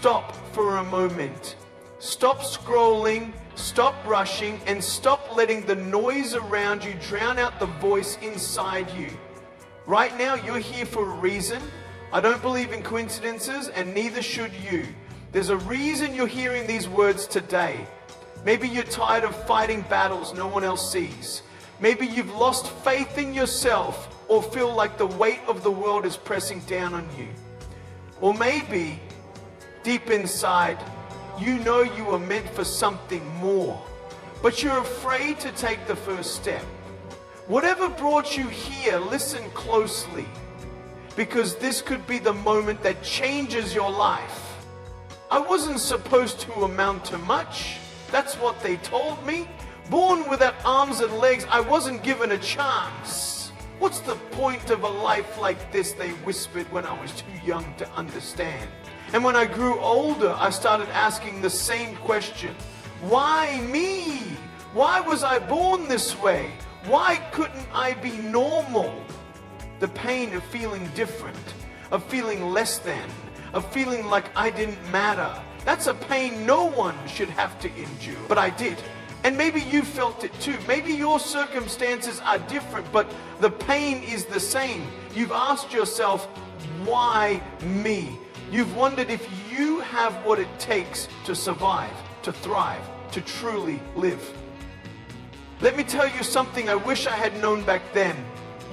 stop for a moment. Stop scrolling, stop rushing, and stop letting the noise around you drown out the voice inside you. Right now, you're here for a reason. I don't believe in coincidences, and neither should you. There's a reason you're hearing these words today. Maybe you're tired of fighting battles no one else sees. Maybe you've lost faith in yourself or feel like the weight of the world is pressing down on you. Or maybe, deep inside, you know you were meant for something more, but you're afraid to take the first step. Whatever brought you here, listen closely, because this could be the moment that changes your life. I wasn't supposed to amount to much. That's what they told me. Born without arms and legs, I wasn't given a chance. What's the point of a life like this, they whispered when I was too young to understand. And when I grew older, I started asking the same question. Why me? Why was I born this way? Why couldn't I be normal? The pain of feeling different, of feeling less than, of feeling like I didn't matter. That's a pain no one should have to endure, but I did. And maybe you felt it too. Maybe your circumstances are different, but the pain is the same. You've asked yourself, why me? You've wondered if you have what it takes to survive, to thrive, to truly live. Let me tell you something I wish I had known back then.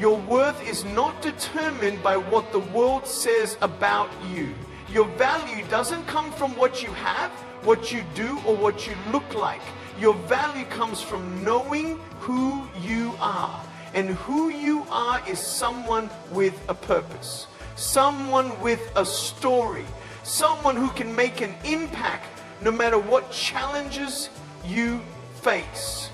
Your worth is not determined by what the world says about you. Your value doesn't come from what you have, what you do, or what you look like. Your value comes from knowing who you are. And who you are is someone with a purpose. Someone with a story. Someone who can make an impact no matter what challenges you face.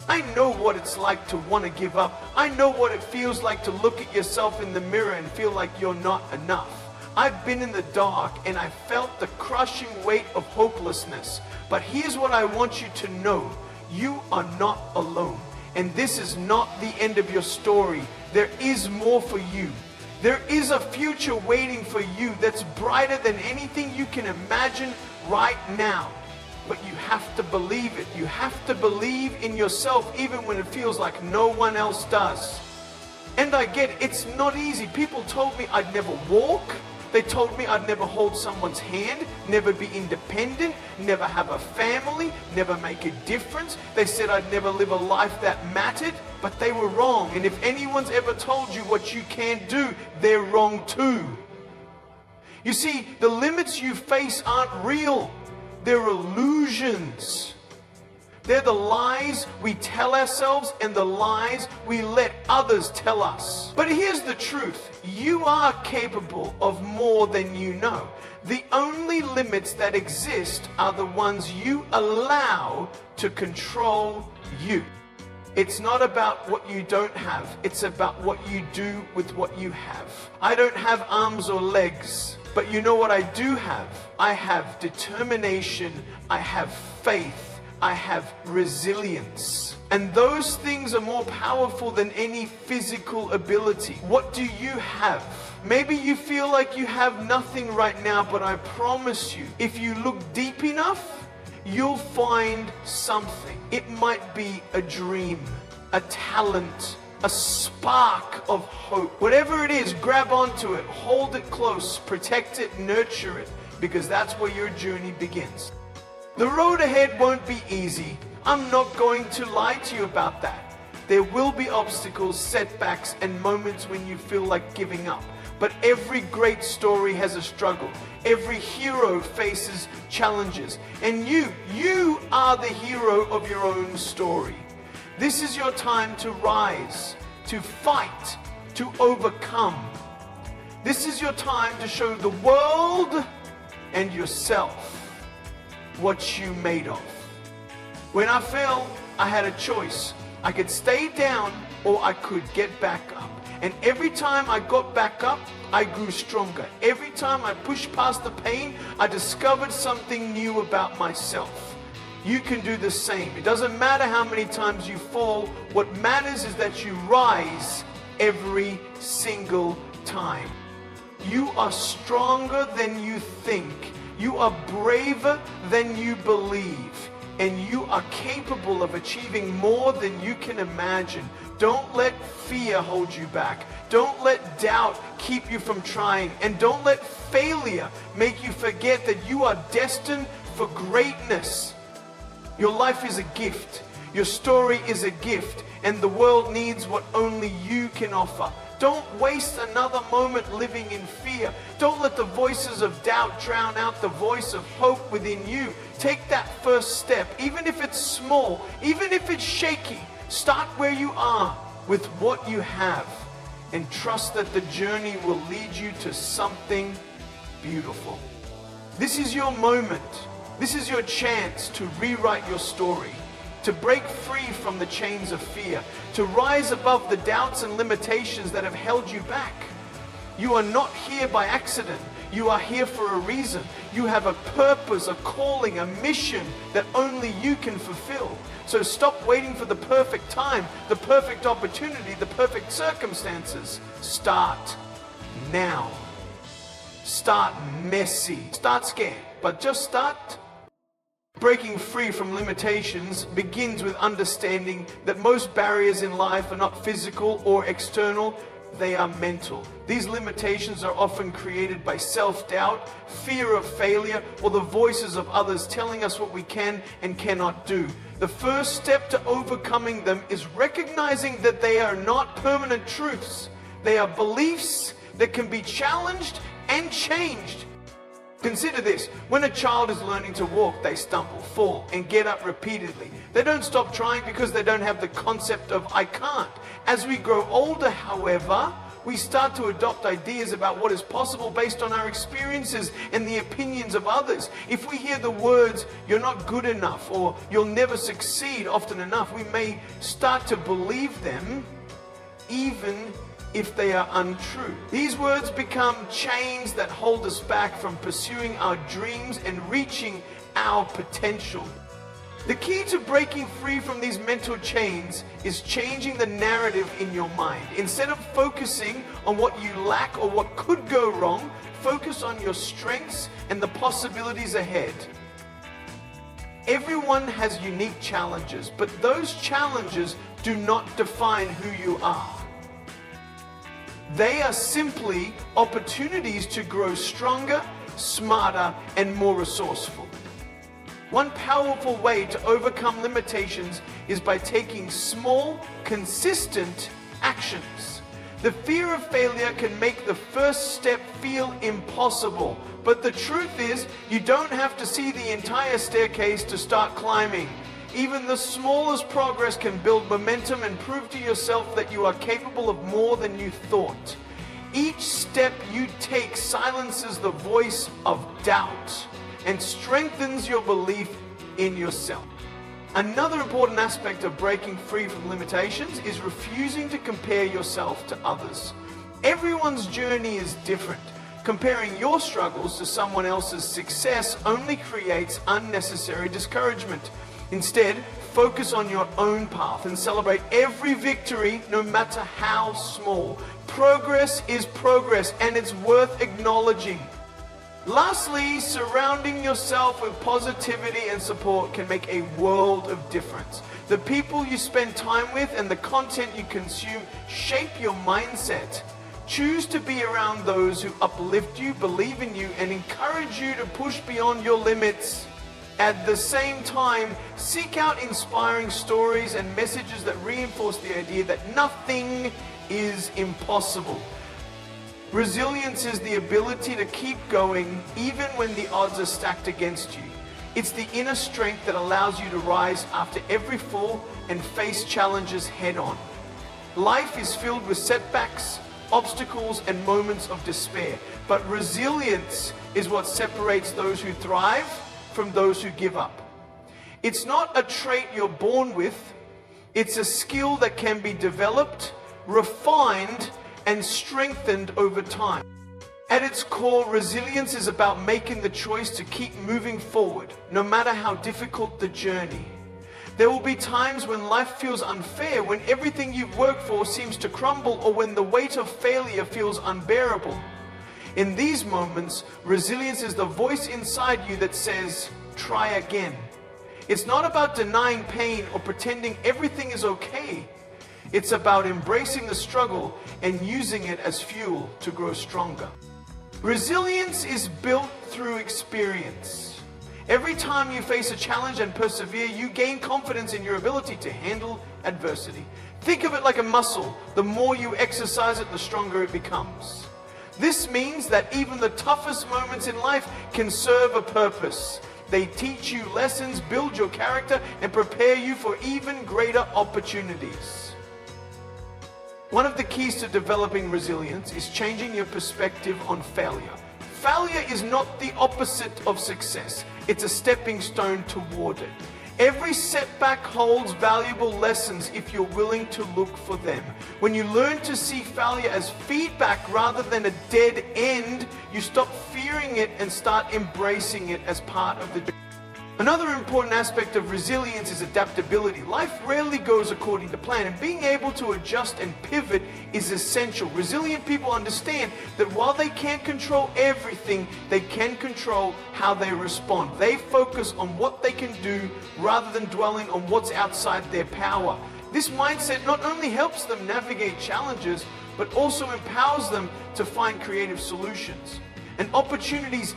I know what it's like to want to give up. I know what it feels like to look at yourself in the mirror and feel like you're not enough. I've been in the dark and I felt the crushing weight of hopelessness. But here's what I want you to know. You are not alone. And this is not the end of your story. There is more for you. There is a future waiting for you that's brighter than anything you can imagine right now. But you have to believe it. You have to believe in yourself even when it feels like no one else does. And I get it, it's not easy. People told me I'd never walk. They told me I'd never hold someone's hand, never be independent, never have a family, never make a difference. They said I'd never live a life that mattered, but they were wrong. And if anyone's ever told you what you can't do, they're wrong too. You see, the limits you face aren't real. They're illusions. They're the lies we tell ourselves and the lies we let others tell us. But here's the truth. You are capable of more than you know. The only limits that exist are the ones you allow to control you. It's not about what you don't have. It's about what you do with what you have. I don't have arms or legs. But you know what I do have? I have determination, I have faith, I have resilience. And those things are more powerful than any physical ability. What do you have? Maybe you feel like you have nothing right now, but I promise you, if you look deep enough, you'll find something. It might be a dream, a talent, a spark of hope. Whatever it is, grab onto it, hold it close, protect it, nurture it, because that's where your journey begins. The road ahead won't be easy. I'm not going to lie to you about that. There will be obstacles, setbacks, and moments when you feel like giving up. But every great story has a struggle. Every hero faces challenges. And you are the hero of your own story. This is your time to rise, to fight, to overcome. This is your time to show the world and yourself what you're made of. When I fell, I had a choice. I could stay down or I could get back up. And every time I got back up, I grew stronger. Every time I pushed past the pain, I discovered something new about myself. You can do the same. It doesn't matter how many times you fall. What matters is that you rise every single time. You are stronger than you think. You are braver than you believe. And you are capable of achieving more than you can imagine. Don't let fear hold you back. Don't let doubt keep you from trying. And don't let failure make you forget that you are destined for greatness. Your life is a gift. Your story is a gift. And the world needs what only you can offer. Don't waste another moment living in fear. Don't let the voices of doubt drown out the voice of hope within you. Take that first step, even if it's small, even if it's shaky. Start where you are with what you have, and trust that the journey will lead you to something beautiful. This is your moment. This is your chance to rewrite your story, to break free from the chains of fear, to rise above the doubts and limitations that have held you back. You are not here by accident. You are here for a reason. You have a purpose, a calling, a mission that only you can fulfill. So stop waiting for the perfect time, the perfect opportunity, the perfect circumstances. Start now. Start messy. Start scared, but just start. Breaking free from limitations begins with understanding that most barriers in life are not physical or external, they are mental. These limitations are often created by self-doubt, fear of failure, or the voices of others telling us what we can and cannot do. The first step to overcoming them is recognizing that they are not permanent truths. They are beliefs that can be challenged and changed. Consider this. When a child is learning to walk, they stumble, fall, and get up repeatedly. They don't stop trying because they don't have the concept of I can't. As we grow older, however, we start to adopt ideas about what is possible based on our experiences and the opinions of others. If we hear the words, you're not good enough, or you'll never succeed often enough, we may start to believe them even if they are untrue. These words become chains that hold us back from pursuing our dreams and reaching our potential. The key to breaking free from these mental chains is changing the narrative in your mind. Instead of focusing on what you lack or what could go wrong, focus on your strengths and the possibilities ahead. Everyone has unique challenges, but those challenges do not define who you are. They are simply opportunities to grow stronger, smarter, and more resourceful. One powerful way to overcome limitations is by taking small, consistent actions. The fear of failure can make the first step feel impossible, but the truth is, you don't have to see the entire staircase to start climbing. Even the smallest progress can build momentum and prove to yourself that you are capable of more than you thought. Each step you take silences the voice of doubt and strengthens your belief in yourself. Another important aspect of breaking free from limitations is refusing to compare yourself to others. Everyone's journey is different. Comparing your struggles to someone else's success only creates unnecessary discouragement. Instead, focus on your own path and celebrate every victory, no matter how small. Progress is progress, and it's worth acknowledging. Lastly, surrounding yourself with positivity and support can make a world of difference. The people you spend time with and the content you consume shape your mindset. Choose to be around those who uplift you, believe in you, and encourage you to push beyond your limits. At the same time, seek out inspiring stories and messages that reinforce the idea that nothing is impossible. Resilience is the ability to keep going even when the odds are stacked against you. It's the inner strength that allows you to rise after every fall and face challenges head on. Life is filled with setbacks, obstacles, and moments of despair, but resilience is what separates those who thrive from those who give up. It's not a trait you're born with, it's a skill that can be developed, refined, and strengthened over time. At its core, resilience is about making the choice to keep moving forward, no matter how difficult the journey. There will be times when life feels unfair, when everything you've worked for seems to crumble, or when the weight of failure feels unbearable. In these moments, resilience is the voice inside you that says, try again. It's not about denying pain or pretending everything is okay. It's about embracing the struggle and using it as fuel to grow stronger. Resilience is built through experience. Every time you face a challenge and persevere, you gain confidence in your ability to handle adversity. Think of it like a muscle. The more you exercise it, the stronger it becomes. This means that even the toughest moments in life can serve a purpose. They teach you lessons, build your character, and prepare you for even greater opportunities. One of the keys to developing resilience is changing your perspective on failure. Failure is not the opposite of success. It's a stepping stone toward it. Every setback holds valuable lessons if you're willing to look for them. When you learn to see failure as feedback rather than a dead end, you stop fearing it and start embracing it as part of the journey. Another important aspect of resilience is adaptability. Life rarely goes according to plan, and being able to adjust and pivot is essential. Resilient people understand that while they can't control everything, they can control how they respond. They focus on what they can do rather than dwelling on what's outside their power. This mindset not only helps them navigate challenges, but also empowers them to find creative solutions and opportunities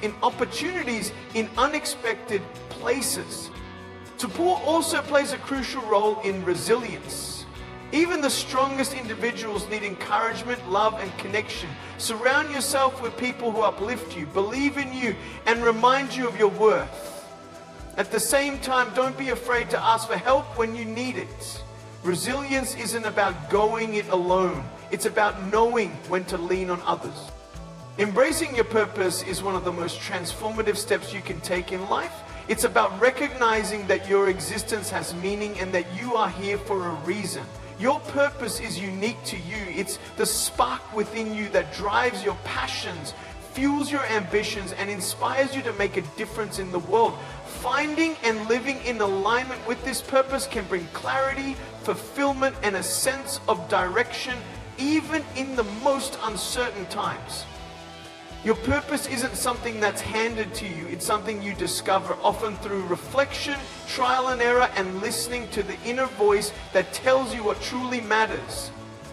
in unexpected places. Support also plays a crucial role in resilience. Even the strongest individuals need encouragement, love, and connection. Surround yourself with people who uplift you, believe in you, and remind you of your worth. At the same time, don't be afraid to ask for help when you need it. Resilience isn't about going it alone. It's about knowing when to lean on others. Embracing your purpose is one of the most transformative steps you can take in life. It's about recognizing that your existence has meaning and that you are here for a reason. Your purpose is unique to you. It's the spark within you that drives your passions, fuels your ambitions, and inspires you to make a difference in the world. Finding and living in alignment with this purpose can bring clarity, fulfillment, and a sense of direction, even in the most uncertain times. Your purpose isn't something that's handed to you. It's something you discover, often through reflection, trial and error, and listening to the inner voice that tells you what truly matters.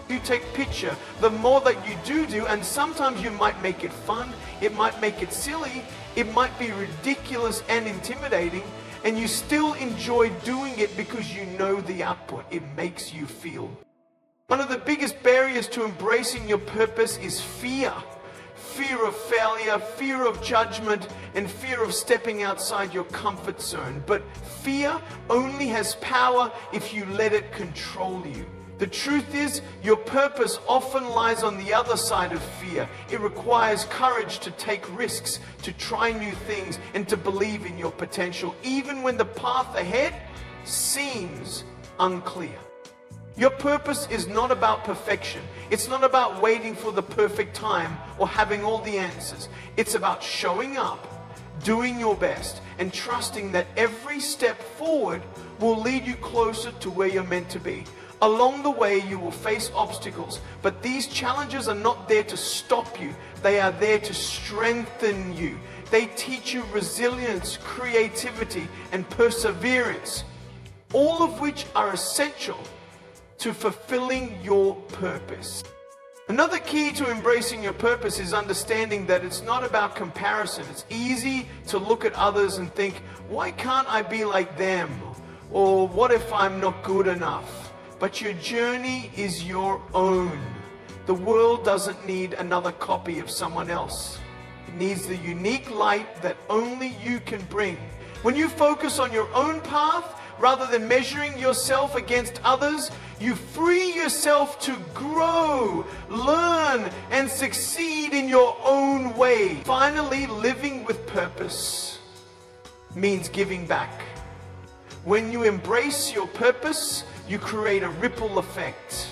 You take picture, the more that you do, and sometimes you might make it fun, it might make it silly, it might be ridiculous and intimidating, and you still enjoy doing it because you know the output. It makes you feel. One of the biggest barriers to embracing your purpose is fear. Fear of failure, fear of judgment, and fear of stepping outside your comfort zone. But fear only has power if you let it control you. The truth is, your purpose often lies on the other side of fear. It requires courage to take risks, to try new things, and to believe in your potential, even when the path ahead seems unclear. Your purpose is not about perfection. It's not about waiting for the perfect time or having all the answers. It's about showing up, doing your best, and trusting that every step forward will lead you closer to where you're meant to be. Along the way, you will face obstacles, but these challenges are not there to stop you. They are there to strengthen you. They teach you resilience, creativity, and perseverance, all of which are essential to fulfilling your purpose. Another key to embracing your purpose is understanding that it's not about comparison. It's easy to look at others and think, why can't I be like them? Or what if I'm not good enough? But your journey is your own. The world doesn't need another copy of someone else. It needs the unique light that only you can bring. When you focus on your own path, rather than measuring yourself against others, you free yourself to grow, learn, and succeed in your own way. Finally, living with purpose means giving back. When you embrace your purpose, you create a ripple effect.